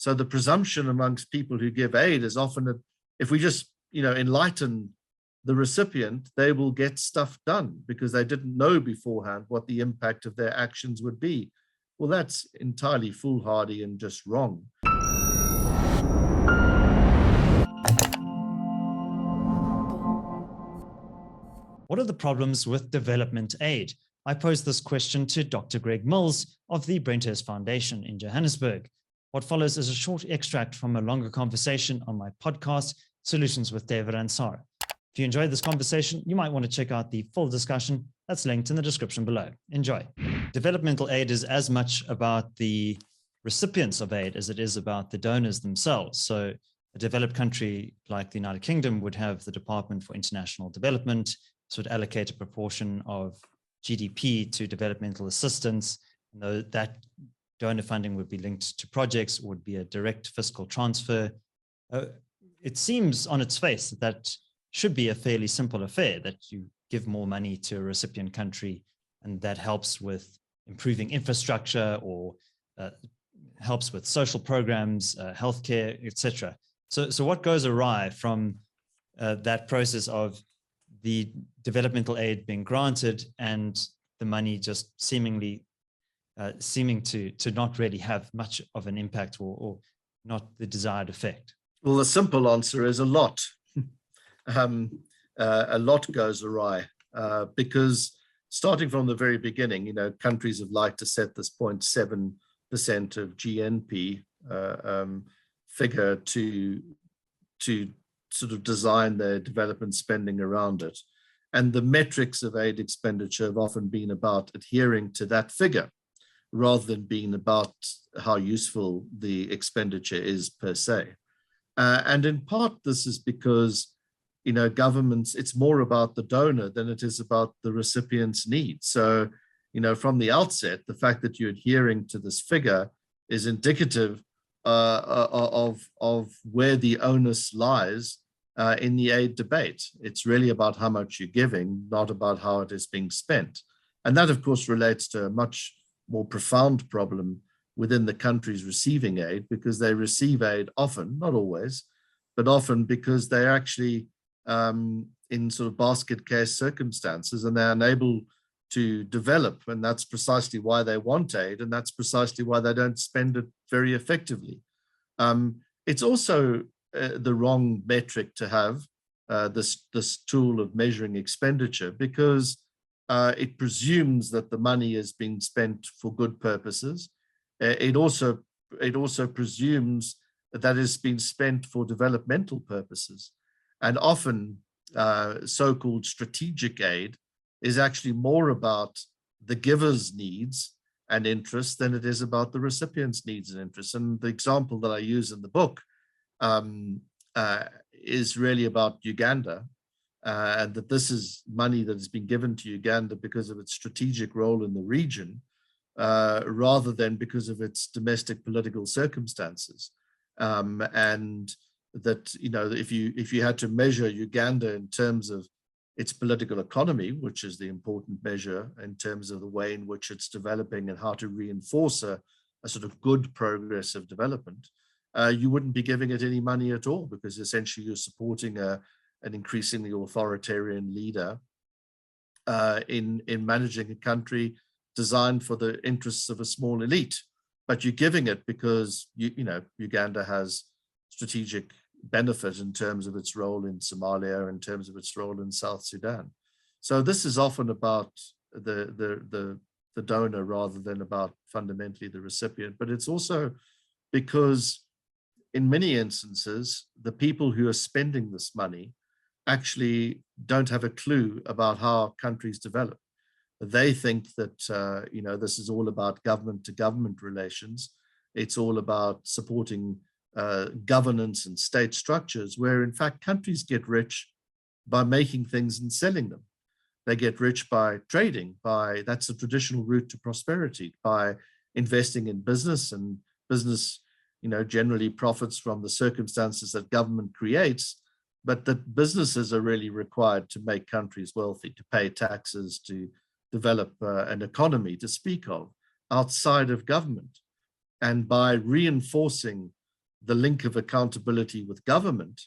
So the presumption amongst people who give aid is often that if we just, enlighten the recipient, they will get stuff done because they didn't know beforehand what the impact of their actions would be. Well, that's entirely foolhardy and just wrong. What are the problems with development aid? I posed this question to Dr. Greg Mills of the Brenthurst Foundation in Johannesburg. What follows is a short extract from a longer conversation on my podcast, Solutions with David Ansara. If you enjoyed this conversation, you might want to check out the full discussion that's linked in the description below. Enjoy. Developmental aid is as much about the recipients of aid as it is about the donors themselves. So a developed country like the United Kingdom would have the Department for International Development, so would allocate a proportion of GDP to developmental assistance. That donor funding would be linked to projects, or would be a direct fiscal transfer. It seems on its face that should be a fairly simple affair, that you give more money to a recipient country, and that helps with improving infrastructure or helps with social programs, healthcare, etc. So what goes awry from that process of the developmental aid being granted and the money just seeming to not really have much of an impact or not the desired effect? Well, the simple answer is a lot. A lot goes awry because starting from the very beginning, countries have liked to set this 0.7% of GNP figure to sort of design their development spending around it. And the metrics of aid expenditure have often been about adhering to that figure rather than being about how useful the expenditure is per se. And in part, this is because, governments, it's more about the donor than it is about the recipient's needs. So, from the outset, the fact that you're adhering to this figure is indicative of where the onus lies in the aid debate. It's really about how much you're giving, not about how it is being spent. And that, of course, relates to a much more profound problem within the countries receiving aid, because they receive aid often, not always, but often because they're actually in sort of basket case circumstances and they're unable to develop. And that's precisely why they want aid. And that's precisely why they don't spend it very effectively. It's also the wrong metric to have, this tool of measuring expenditure, because it presumes that the money is being spent for good purposes. It also presumes that it's been spent for developmental purposes. And often so-called strategic aid is actually more about the giver's needs and interests than it is about the recipient's needs and interests. And the example that I use in the book is really about Uganda, and that this is money that has been given to Uganda because of its strategic role in the region, rather than because of its domestic political circumstances. And that, if you had to measure Uganda in terms of its political economy, which is the important measure in terms of the way in which it's developing and how to reinforce a sort of good progress of development, you wouldn't be giving it any money at all, because essentially you're supporting an increasingly authoritarian leader in managing a country designed for the interests of a small elite. But you're giving it because Uganda has strategic benefit in terms of its role in Somalia, in terms of its role in South Sudan. So this is often about the donor rather than about fundamentally the recipient. But it's also because in many instances, the people who are spending this money actually don't have a clue about how countries develop. They think that this is all about government to government relations. It's all about supporting governance and state structures, where in fact countries get rich by making things and selling them. They get rich by trading, that's a traditional route to prosperity, by investing in business, and business generally profits from the circumstances that government creates, but that businesses are really required to make countries wealthy, to pay taxes, to develop an economy to speak of outside of government. And by reinforcing the link of accountability with government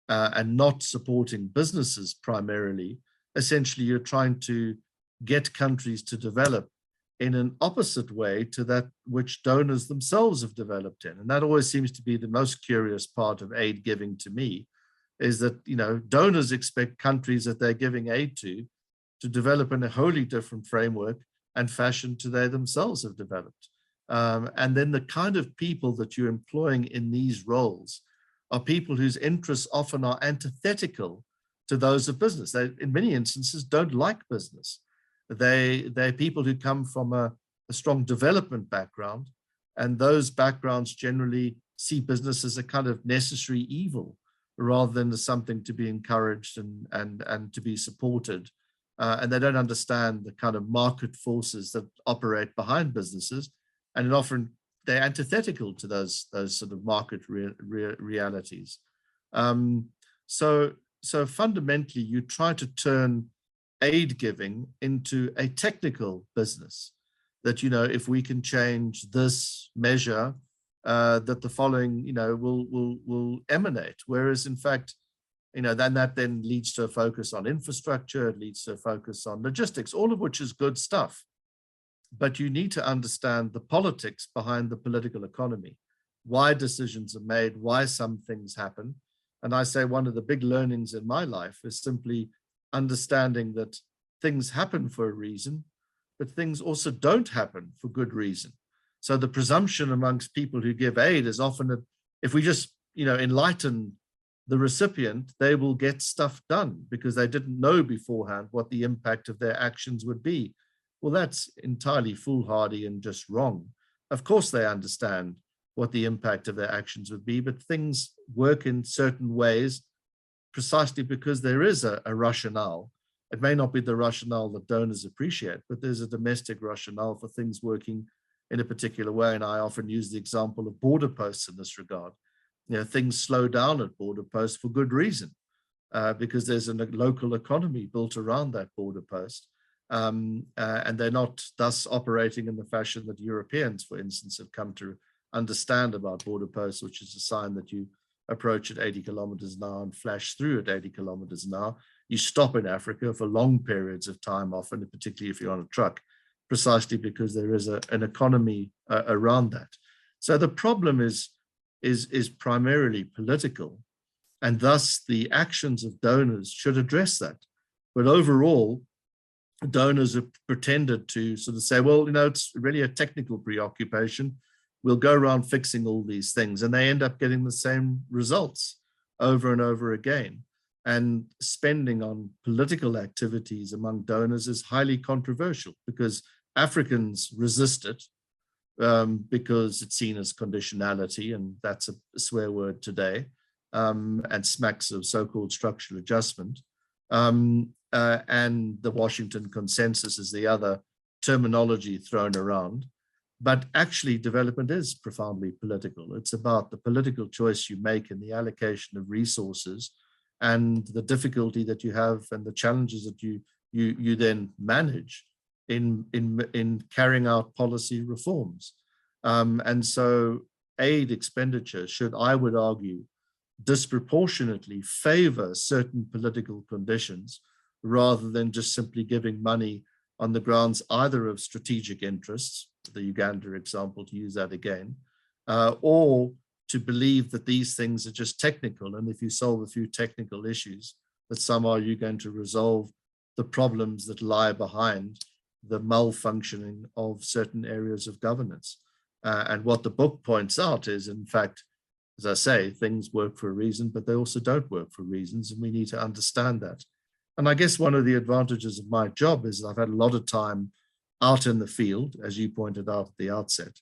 and not supporting businesses primarily, essentially you're trying to get countries to develop in an opposite way to that which donors themselves have developed in. And that always seems to be the most curious part of aid giving to me, is that, you know, donors expect countries that they're giving aid to develop in a wholly different framework and fashion to they themselves have developed. And then the kind of people that you're employing in these roles are people whose interests often are antithetical to those of business. They, in many instances, don't like business. They're people who come from a strong development background, and those backgrounds generally see business as a kind of necessary evil rather than as something to be encouraged and to be supported. And they don't understand the kind of market forces that operate behind businesses, and often they're antithetical to those sort of market realities. So fundamentally, you try to turn aid giving into a technical business that, you know, if we can change this measure, that the following, you know, will emanate. Whereas in fact, you know, that then leads to a focus on infrastructure, it leads to a focus on logistics, all of which is good stuff. But you need to understand the politics behind the political economy, why decisions are made, why some things happen. And I say one of the big learnings in my life is simply understanding that things happen for a reason, but things also don't happen for good reason. So the presumption amongst people who give aid is often that if we just, you know, enlighten the recipient, they will get stuff done because they didn't know beforehand what the impact of their actions would be. Well, that's entirely foolhardy and just wrong. Of course, they understand what the impact of their actions would be, but things work in certain ways precisely because there is a rationale. It may not be the rationale that donors appreciate, but there's a domestic rationale for things working in a particular way. And I often use the example of border posts in this regard. You know, things slow down at border posts for good reason, because there's a local economy built around that border post. And they're not thus operating in the fashion that Europeans, for instance, have come to understand about border posts, which is a sign that you approach at 80 kilometers an hour and flash through at 80 kilometers an hour. You stop in Africa for long periods of time, often, particularly if you're on a truck, precisely because there is an economy around that. So the problem is primarily political, and thus the actions of donors should address that. But overall, donors have pretended to sort of say, well, you know, it's really a technical preoccupation. We'll go around fixing all these things, and they end up getting the same results over and over again. And spending on political activities among donors is highly controversial because Africans resist it because it's seen as conditionality, and that's a swear word today, and smacks of so-called structural adjustment. And the Washington Consensus is the other terminology thrown around. But actually, development is profoundly political. It's about the political choice you make in the allocation of resources and the difficulty that you have and the challenges that you then manage in carrying out policy reforms. And so aid expenditure should, I would argue, disproportionately favor certain political conditions rather than just simply giving money on the grounds either of strategic interests, the Uganda example, to use that again, or to believe that these things are just technical. And if you solve a few technical issues, that somehow you're going to resolve the problems that lie behind the malfunctioning of certain areas of governance. And what the book points out is, in fact, as I say, things work for a reason, but they also don't work for reasons, and we need to understand that. And I guess one of the advantages of my job is I've had a lot of time out in the field, as you pointed out at the outset.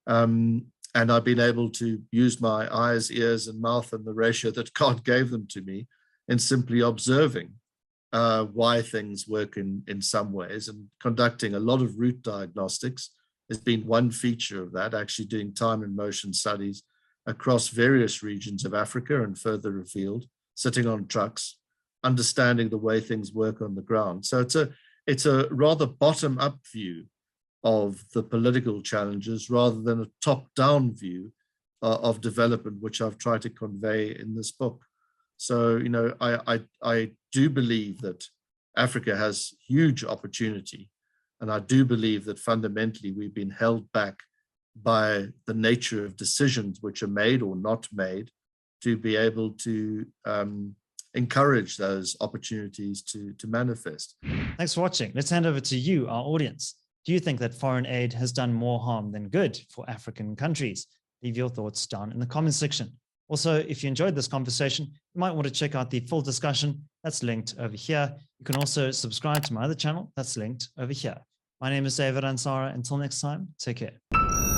And I've been able to use my eyes, ears, and mouth and the ratio that God gave them to me in simply observing why things work in some ways, and conducting a lot of route diagnostics has been one feature of that, actually doing time and motion studies across various regions of Africa and further afield, sitting on trucks, understanding the way things work on the ground. So it's a rather bottom-up view of the political challenges rather than a top-down view of development, which I've tried to convey in this book. So, you know, I do believe that Africa has huge opportunity. And I do believe that fundamentally we've been held back by the nature of decisions which are made or not made to be able to encourage those opportunities to manifest. Thanks for watching. Let's hand over to you, our audience. Do you think that foreign aid has done more harm than good for African countries? Leave your thoughts down in the comments section. Also, if you enjoyed this conversation, you might want to check out the full discussion that's linked over here. You can also subscribe to my other channel that's linked over here. My name is David Ansara. Until next time, take care.